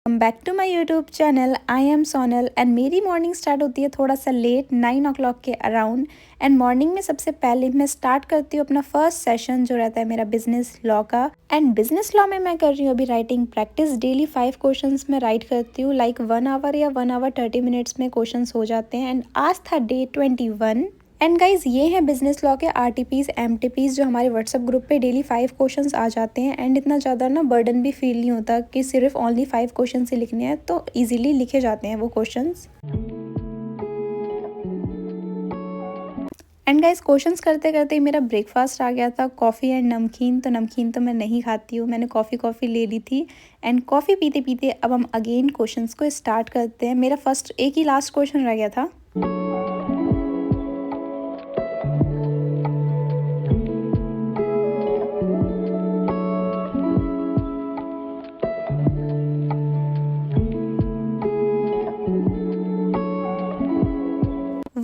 Welcome back to my YouTube channel. I am Sonal and मेरी morning start होती है थोड़ा सा लेट 9 o'clock के अराउंड। एंड मॉर्निंग में सबसे पहले मैं स्टार्ट करती हूँ अपना फर्स्ट सेशन जो रहता है मेरा बिजनेस लॉ का। एंड बिजनेस लॉ में मैं कर रही हूँ अभी राइटिंग प्रैक्टिस। डेली 5 क्वेश्चंस में राइट करती हूँ, लाइक 1 आवर या 1 आवर 30 मिनट्स में क्वेश्चंस हो जाते हैं। एंड आज था डे 21। एंड गाइज ये हैं बिजनेस लॉ के आरटीपीज एमटीपीज जो हमारे व्हाट्सएप ग्रुप पे डेली 5 क्वेश्चंस आ जाते हैं। एंड इतना ज़्यादा ना बर्डन भी फील नहीं होता कि सिर्फ ओनली 5 क्वेश्चन ही लिखने हैं, तो इजीली लिखे जाते हैं वो क्वेश्चंस। एंड गाइज क्वेश्चंस करते करते ही मेरा ब्रेकफास्ट आ गया था, कॉफ़ी एंड नमकीन। तो नमकीन तो मैं नहीं खाती हूँ, मैंने कॉफ़ी ले ली थी। एंड कॉफ़ी पीते पीते अब हम अगेन क्वेश्चंस को स्टार्ट करते हैं। मेरा फर्स्ट एक ही लास्ट क्वेश्चन रह गया था।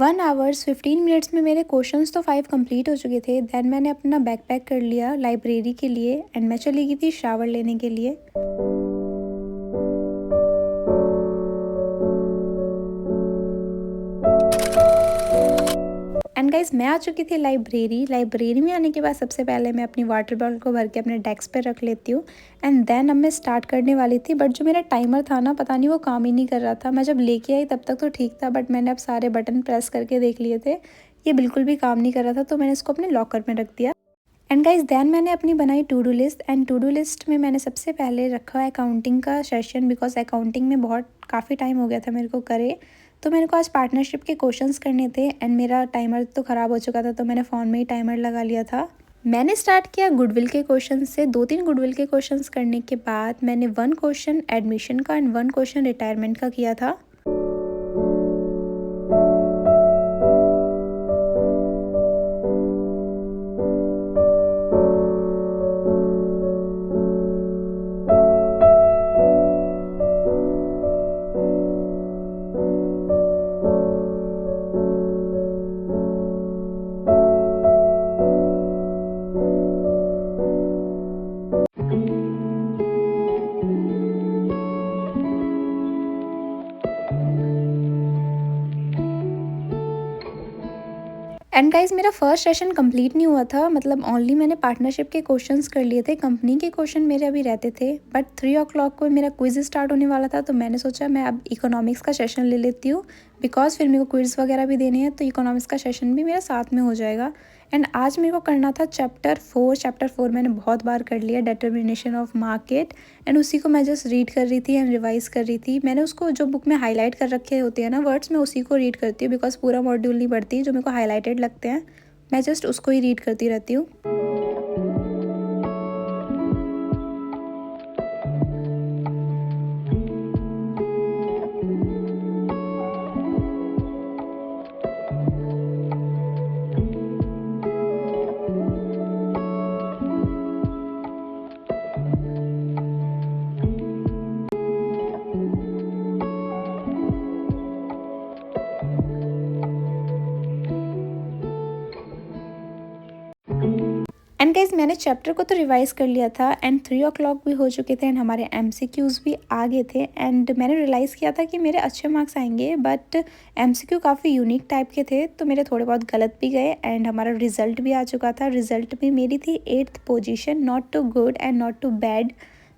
1 hours 15 मिनट्स में मेरे क्वेश्चंस तो 5 कंप्लीट हो चुके थे। देन मैंने अपना बैकपैक कर लिया लाइब्रेरी के लिए एंड मैं चली गई थी शावर लेने के लिए। एंड गाइज मैं आ चुकी थी लाइब्रेरी में आने के बाद सबसे पहले मैं अपनी वाटर बॉटल को भर के अपने डेस्क पे रख लेती हूँ। एंड देन अब मैं स्टार्ट करने वाली थी, बट जो मेरा टाइमर था ना, पता नहीं वो काम ही नहीं कर रहा था। मैं जब लेके आई तब तक तो ठीक था, बट मैंने अब सारे बटन प्रेस करके देख लिए थे, ये बिल्कुल भी काम नहीं कर रहा था। तो मैंने इसको अपने लॉकर में रख दिया। एंड गाइज देन मैंने अपनी बनाई to do list. And to do list में मैंने सबसे पहले रखा अकाउंटिंग का सेशन, बिकॉज अकाउंटिंग में बहुत काफ़ी टाइम हो गया था मेरे को करे। तो मेरे को आज पार्टनरशिप के क्वेश्चंस करने थे एंड मेरा टाइमर तो ख़राब हो चुका था, तो मैंने फ़ोन में ही टाइमर लगा लिया था। मैंने स्टार्ट किया गुडविल के क्वेश्चन से। 2-3 गुडविल के क्वेश्चंस करने के बाद मैंने 1 क्वेश्चन एडमिशन का एंड 1 क्वेश्चन रिटायरमेंट का किया था। एंड गाइज मेरा फर्स्ट सेशन कंप्लीट नहीं हुआ था, मतलब ओनली मैंने पार्टनरशिप के क्वेश्चंस कर लिए थे। कंपनी के क्वेश्चन मेरे अभी रहते थे, बट 3 o'clock को मेरा क्विज स्टार्ट होने वाला था। तो मैंने सोचा मैं अब इकोनॉमिक्स का सेशन ले लेती हूँ, बिकॉज फिर मेरे को क्विज वगैरह भी देने हैं, तो इकोनॉमिक्स का सेशन भी मेरा साथ में हो जाएगा। एंड आज मेरे को करना था चैप्टर 4 मैंने बहुत बार कर लिया, डिटर्मिनेशन ऑफ मार्केट। एंड उसी को मैं जस्ट रीड कर रही थी एंड रिवाइज कर रही थी। मैंने उसको जो बुक में हाईलाइट कर रखे होते हैं ना वर्ड्स, मैं उसी को रीड करती हूँ, बिकॉज पूरा मॉड्यूल नहीं पढ़ती। जो मेरे को हाईलाइटेड लगते हैं मैं जस्ट उसको ही रीड करती रहती हूँ। एंड गाइज मैंने चैप्टर को तो रिवाइज कर लिया था एंड 3 o'clock भी हो चुके थे एंड हमारे एमसीक्यूज़ भी आ गए थे। एंड मैंने रियलाइज़ किया था कि मेरे अच्छे मार्क्स आएंगे, बट एमसीक्यू काफ़ी यूनिक टाइप के थे, तो मेरे थोड़े बहुत गलत भी गए। एंड हमारा रिजल्ट भी आ चुका था। रिजल्ट में मेरी थी 8th position, not too good and not too bad,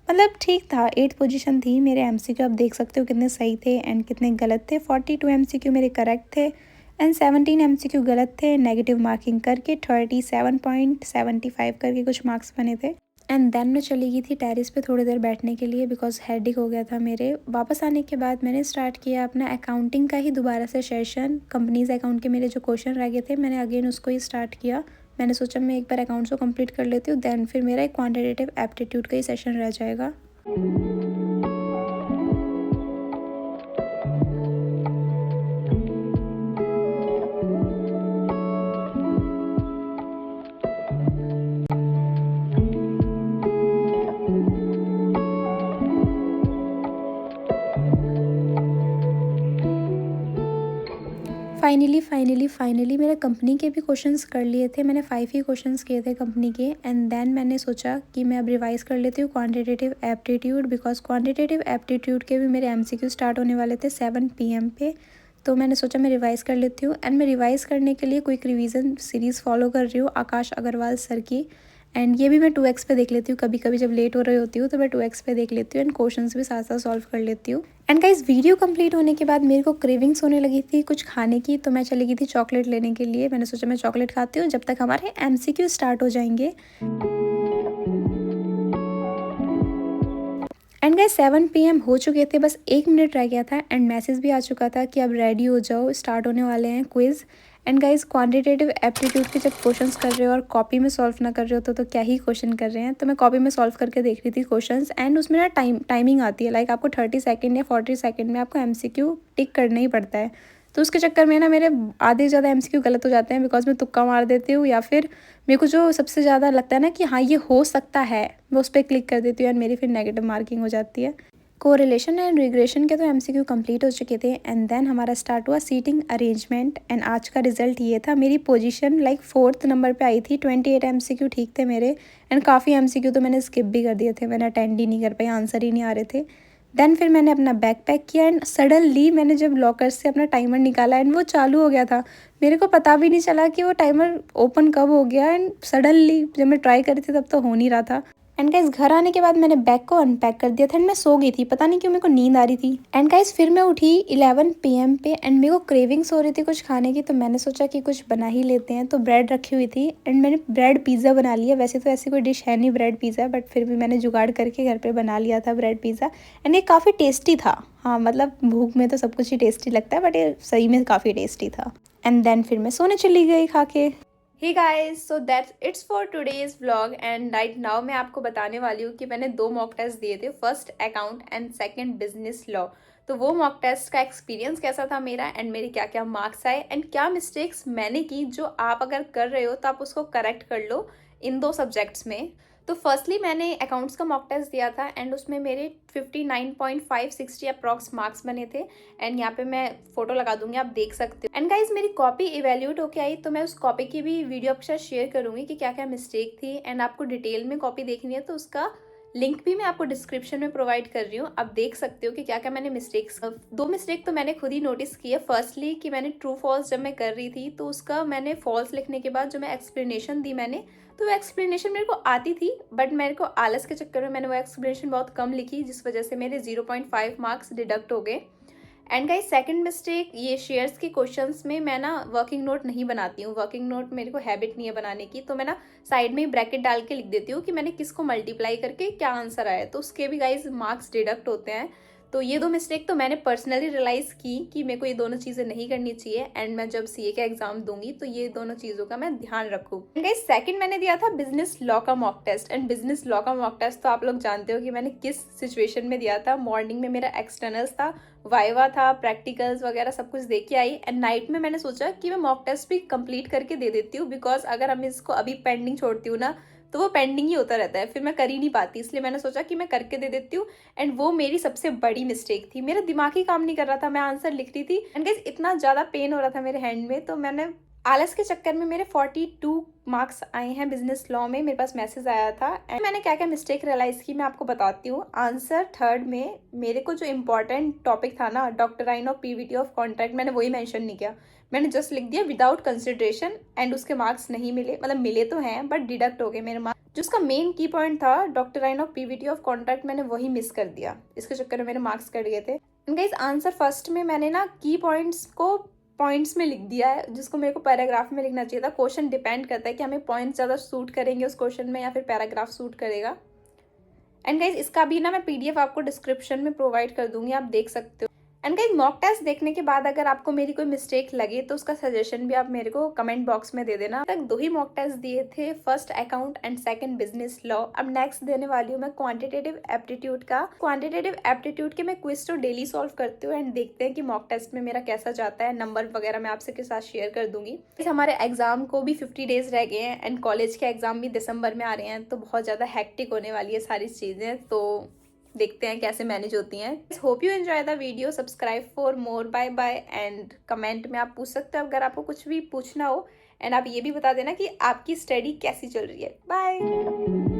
मतलब ठीक था। 8th पोजीशन थी मेरे एमसीक्यू। आप देख सकते हो कितने सही थे एंड कितने गलत थे। 42 एमसीक्यू मेरे करेक्ट थे एंड 17 एमसीक्यू गलत थे। नेगेटिव मार्किंग करके 37.75 करके कुछ मार्क्स बने थे। एंड देन मैं चली गई थी टेरिस पे थोड़ी देर बैठने के लिए, बिकॉज हेडेक हो गया था मेरे। वापस आने के बाद मैंने स्टार्ट किया अपना अकाउंटिंग का ही दोबारा से सेशन। कंपनीज अकाउंट के मेरे जो क्वेश्चन रह गए थे मैंने अगेन उसको ही स्टार्ट किया। मैंने सोचा मैं एक बार अकाउंट्स को कंप्लीट कर लेती हूँ, देन फिर मेरा एक क्वान्टिटेटिव एप्टीट्यूड का ही सेशन रह जाएगा। फाइनली मेरे कंपनी के भी क्वेश्चंस कर लिए थे। मैंने 5 ही क्वेश्चंस किए थे कंपनी के एंड देन मैंने सोचा कि मैं अब रिवाइज कर लेती हूँ quantitative aptitude, because quantitative aptitude के भी मेरे एमसीक्यू स्टार्ट होने वाले थे 7 PM पे। तो मैंने सोचा मैं रिवाइज़ कर लेती हूँ एंड मैं रिवाइज़ करने के लिए क्विक रिवीजन सीरीज़ फॉलो कर रही हूँ आकाश अग्रवाल सर की। एंड ये भी मैं 2x पे देख लेती हूँ, कभी कभी जब लेट हो रही होती हूँ तो मैं 2x पे देख लेती हूँ एंड क्वेश्चंस भी साथ साथ सॉल्व कर लेती हूँ। एंड गाइस वीडियो कंप्लीट होने के बाद मेरे को क्रेविंग्स होने लगी थी कुछ खाने की, तो मैं चली गई थी चॉकलेट लेने के लिए। मैंने सोचा मैं चॉकलेट खाती हूँ जब तक हमारे एमसीक्यू स्टार्ट हो जाएंगे। एंड गाइस 7 PM हो चुके थे, बस 1 मिनट रह गया था एंड मैसेज भी आ चुका था कि अब रेडी हो जाओ, स्टार्ट होने वाले हैं quiz. And guys quantitative aptitude के जब क्वेश्चंस कर रहे हो और कॉपी में सॉल्व ना कर रहे हो तो क्या ही क्वेश्चन कर रहे हैं। तो मैं कॉपी में सॉल्व करके देख रही थी क्वेश्चंस एंड उसमें ना टाइमिंग आती है, लाइक आपको 30 सेकेंड या 40 सेकेंड में आपको एमसीक्यू टिक करना ही पड़ता है। तो उसके चक्कर में ना मेरे आधे से ज़्यादा एमसीक्यू गलत हो जाते हैं, बिकॉज मैं तुक्का मार देती हूँ या फिर मेरे को जो सबसे ज़्यादा लगता है ना कि हाँ ये हो सकता है, मैं उस पर क्लिक कर देती हूँ एंड मेरी फिर नेगेटिव मार्किंग हो जाती है। कोरिलेशन एंड रिग्रेशन के तो एमसीक्यू कंप्लीट हो चुके थे एंड देन हमारा स्टार्ट हुआ सीटिंग अरेंजमेंट एंड आज का रिजल्ट ये था। मेरी पोजीशन लाइक 4th नंबर पे आई थी। 28 एमसीक्यू ठीक थे मेरे एंड काफ़ी एमसीक्यू तो मैंने स्किप भी कर दिए थे, मैंने अटेंड ही नहीं कर पाई, आंसर ही नहीं आ रहे थे। देन फिर मैंने अपना बैग पैक किया एंड सडनली मैंने जब लॉकर से अपना टाइमर निकाला एंड वो चालू हो गया था, मेरे को पता भी नहीं चला कि वो टाइमर ओपन कब हो गया एंड सडनली जब मैं ट्राई कर रही थी तब तो हो नहीं रहा था। एंड गाइस घर आने के बाद मैंने बैग को अनपैक कर दिया था एंड मैं सो गई थी, पता नहीं क्यों मेरे को नींद आ रही थी। एंड गाइस फिर मैं उठी 11 PM पे एंड मेरे को क्रेविंग्स हो रही थी कुछ खाने की, तो मैंने सोचा कि कुछ बना ही लेते हैं। तो ब्रेड रखी हुई थी एंड मैंने ब्रेड पिज़्ज़ा बना लिया। वैसे तो ऐसी कोई डिश है नहीं ब्रेड पिज़्ज़ा, बट फिर भी मैंने जुगाड़ करके घर पर बना लिया था ब्रेड पिज़्ज़ा एंड ये काफ़ी टेस्टी था। हाँ मतलब भूख में तो सब कुछ ही टेस्टी लगता है, बट ये सही में काफ़ी टेस्टी था। एंड देन फिर मैं सोने चली गई खा के। Hey guys, so that's it's for today's vlog and right now मैं आपको बताने वाली हूँ कि मैंने 2 मॉक टेस्ट दिए थे, first account and second business law. तो वो मॉक टेस्ट का एक्सपीरियंस कैसा था मेरा एंड मेरे क्या क्या मार्क्स आए एंड क्या मिस्टेक्स मैंने की जो आप अगर कर रहे हो तो आप उसको करेक्ट कर लो इन 2 सब्जेक्ट्स में। तो फर्स्टली मैंने अकाउंट्स का मॉक टेस्ट दिया था एंड उसमें मेरे 59.560 अप्रॉक्स मार्क्स बने थे एंड यहाँ पे मैं फोटो लगा दूंगी, आप देख सकते हो। एंड गाइज मेरी कॉपी इवेल्यूट होके आई, तो मैं उस कॉपी की भी वीडियो आपके साथ शेयर करूंगी कि क्या क्या मिस्टेक थी एंड आपको डिटेल में कॉपी देखनी है तो उसका लिंक भी मैं आपको डिस्क्रिप्शन में प्रोवाइड कर रही हूँ, आप देख सकते हो कि क्या क्या मैंने मिस्टेक्स। 2 मिस्टेक तो मैंने खुद ही नोटिस की है। फर्स्टली कि मैंने ट्रू फॉल्स जब मैं कर रही थी तो उसका मैंने फॉल्स लिखने के बाद जो मैं एक्सप्लेनेशन दी मैंने, तो वो एक्सप्लेनेशन मेरे को आती थी बट मेरे को आलस के चक्कर में मैंने वो एक्सप्लेनेशन बहुत कम लिखी, जिस वजह से मेरे 0.5 मार्क्स डिडक्ट हो गए। एंड गाइस सेकंड मिस्टेक, ये शेयर्स के क्वेश्चंस में मैं ना वर्किंग नोट नहीं बनाती हूँ। वर्किंग नोट मेरे को हैबिट नहीं है बनाने की, तो मैं ना साइड में ही ब्रैकेट डाल के लिख देती हूँ कि मैंने किसको मल्टीप्लाई करके क्या आंसर आया, तो उसके भी गाइस मार्क्स डिडक्ट होते हैं। तो ये 2 मिस्टेक तो मैंने पर्सनली रियलाइज़ की कि मेरे को ये दोनों चीज़ें नहीं करनी चाहिए एंड मैं जब सीए का एग्जाम दूंगी तो ये दोनों चीज़ों का मैं ध्यान रखूँ। गाइस सेकंड मैंने दिया था बिजनेस लॉ का mock test and business law का मॉक टेस्ट तो आप लोग जानते हो कि मैंने किस सिचुएशन में दिया था। मॉर्निंग में मेरा एक्सटर्नल्स था, वाइवा था, प्रैक्टिकल्स वगैरह सब कुछ दे के आई एंड नाइट में मैंने सोचा कि मैं मॉक टेस्ट भी कंप्लीट करके दे देती हूँ, बिकॉज अगर हम इसको अभी पेंडिंग छोड़ती हूँ ना तो वो पेंडिंग ही होता रहता है, फिर मैं कर ही नहीं पाती। इसलिए मैंने सोचा कि मैं करके दे देती हूँ एंड वो मेरी सबसे बड़ी मिस्टेक थी। मेरा दिमाग ही काम नहीं कर रहा था, मैं आंसर लिख रही थी एंड गाइस इतना ज़्यादा पेन हो रहा था मेरे हैंड में, तो मैंने आलस के चक्कर में मेरे 42 मार्क्स आए हैं बिजनेस लॉ में। मेरे पास मैसेज आया था एंड मैंने क्या क्या मिस्टेक रियलाइज की मैं आपको बताती हूँ। आंसर थर्ड में मेरे को जो इम्पोर्टेंट टॉपिक था ना, doctrine of Pvt of contract, मैंने वही मेंशन नहीं किया, मैंने जस्ट लिख दिया विदाउट कंसिडरेशन एंड उसके मार्क्स नहीं मिले, मतलब मिले तो हैं बट डिडक्ट हो गए मेरे मार्क्स। जो उसका मेन की पॉइंट था doctrine of Pvt of contract, मैंने वही मिस कर दिया, इसके चक्कर में मेरे मार्क्स कट गए थे। गाइस आंसर फर्स्ट में मैंने ना की पॉइंट्स को पॉइंट्स में लिख दिया है, जिसको मेरे को पैराग्राफ में लिखना चाहिए था। क्वेश्चन डिपेंड करता है कि हमें पॉइंट्स ज़्यादा सूट करेंगे उस क्वेश्चन में या फिर पैराग्राफ सूट करेगा। एंड गाइज इसका भी ना मैं पीडीएफ आपको डिस्क्रिप्शन में प्रोवाइड कर दूंगी, आप देख सकते हो। एंड गाइज मॉक टेस्ट देखने के बाद अगर आपको मेरी कोई मिस्टेक लगे तो उसका सजेशन भी आप मेरे को कमेंट बॉक्स में दे देना। तक 2 ही मॉक टेस्ट दिए थे, first account and second business law. अब नेक्स्ट देने वाली हूँ मैं क्वांटिटेटिव एप्टीट्यूड का। क्वांटिटेटिव एप्टीट्यूड के मैं क्विज तो डेली सॉल्व करती हूँ एंड देखते हैं कि मॉक टेस्ट में मेरा कैसा जाता है। नंबर वगैरह मैं आपसे के साथ शेयर कर दूंगी। हमारे एग्जाम को भी 50 डेज रह गए हैं एंड कॉलेज के एग्जाम भी दिसंबर में आ रहे हैं, तो बहुत ज़्यादा हैक्टिक होने वाली है सारी चीज़ें। तो देखते हैं कैसे मैनेज होती हैं। Hope you enjoy the video, subscribe for more, bye bye. And comment में आप पूछ सकते हो अगर आपको कुछ भी पूछना हो, एंड आप ये भी बता देना कि आपकी स्टडी कैसी चल रही है। बाय।